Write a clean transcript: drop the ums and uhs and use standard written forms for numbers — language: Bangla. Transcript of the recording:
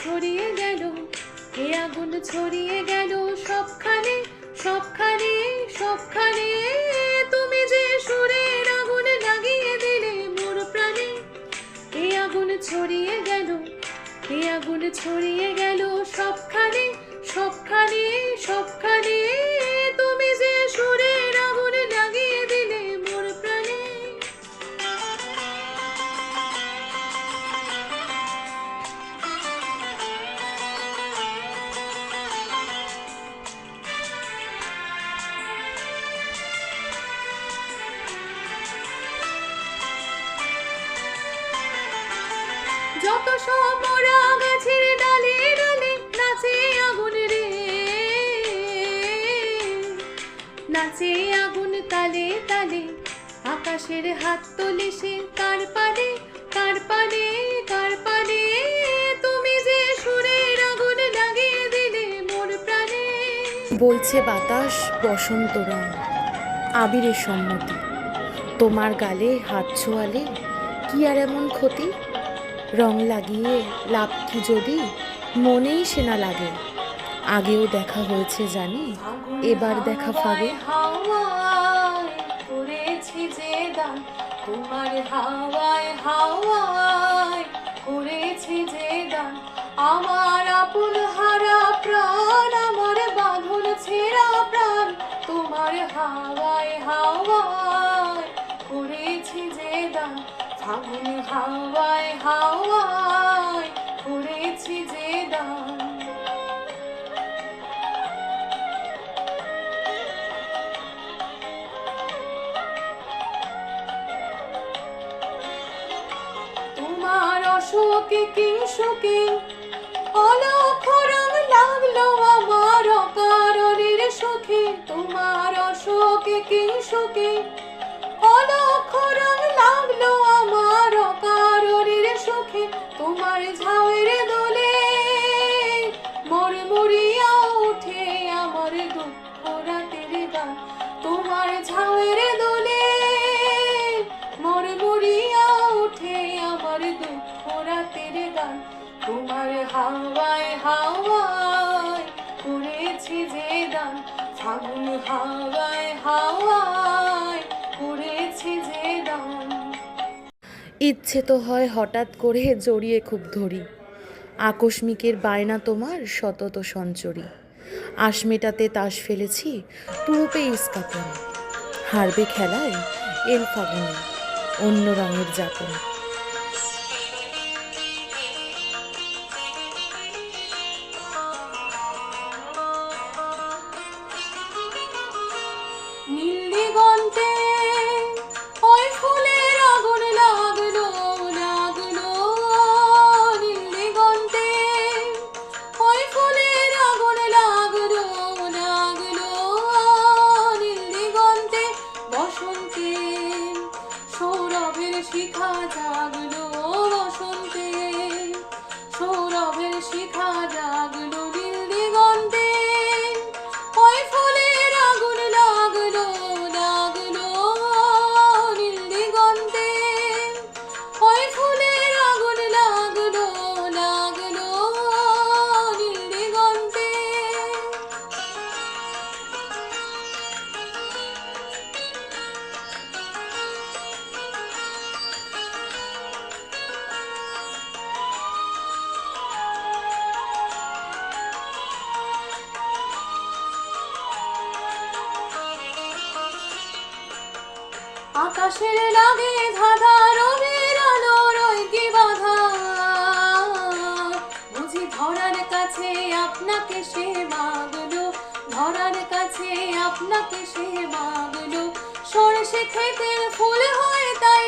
ছড়িয়ে গেল, এ আগুন ছড়িয়ে গেল সবখানে সবখানে সবখানে। তুমি যে সুরের আগুন লাগিয়ে দিলে মোর প্রাণে, এ আগুন ছড়িয়ে গেল, এ আগুন ছড়িয়ে গেল সবখানে সবখানে সবখানে। তুমি যে সুরের আগুন লাগিয়ে দিলে মোর প্রাণে। যত সমরা গাছের ডালে ডালে নাচে আগুন রে, নাচে আগুন তালে তালে। আকাশের হাত তোলে সে কার পানে কার পানে কার পানে। তুমি যে সুরের আগুন লাগিয়ে দিলে মোর প্রাণে। বইছে বাতাস বসন্ত রং, আবিরের সম্মতি। তোমার গালে হাত ছোঁয়ালে কি আর এমন ক্ষতি? রং লাগিয়ে লাভ কি যদি মনেই সে না লাগে। আগেও দেখা হয়েছে জানি, এবার দেখা ফাগে। হাওয়ায় করেছি যে দান, তোমার হাওয়ায় হাওয়ায় করেছি যে দান। আমার আপন হারা প্রাণ, আমার বাঁধন ছেঁড়া প্রাণ, তোমার হাওয়ায় হাওয়ায় করেছি যে দান। ফাগুন হাওয়ায় হাওয়ায় করেছি যে দান। তোমার অশোকে কিংসুকে অলক্ষ রং লাগলো আমার অকারণের সুখে। তোমার অশোকে কিংসুকে অলক্ষ রং লাগলো আমার অকারণের সুখে। তোমার ঝাউয়ের দোলে মরমরিয়া উঠে আমার দুঃখ রাতের গান। তোমার ঝাউয়ের দোলে মরমরিয়া উঠে আমার দুঃখ রাতের গান। তোমার হাওয়ায় হাওয়ায় করেছি যে দান, ফাগুন হাওয়ায় হাওয়ায় করেছি যে দান। ইচ্ছে তো হয় হঠাৎ করে জড়িয়ে খুব ধরি, আকস্মিকের বায়না তোমার সতত সঞ্চরী। আশ মেটাতে তাস ফেলেছি তুরুপে ইস্কাপন, হারবে খেলায় এল ফাগুনে অন্য রঙের যাপন। নীল দিগন্তে ওই ফুলের আগুন লাগলো লাগলো। নীল দিগন্তে ওই ফুলের আগুন লাগলো লাগলো। নীল দিগন্তে বসন্তে সৌরভের শিখা জাগলো। বসন্তে সৌরভের শিখা জাগলো। নীল দিগন্তে ওই ফুলের আগুন লাগলো লাগলো। নীল দিগন্তে ওই ফুলের আগুন লাগলো লাগলো। নীল দিগন্তে আকাশের লাগে ধাঁধা, রবির আলোর ওই কি বাধা। বুঝি ধরার কাছে আপনাকে সে মাগলো, ধরার কাছে আপনাকে সে মাগলো। সরষে ক্ষেতের ফুল হয়ে তাই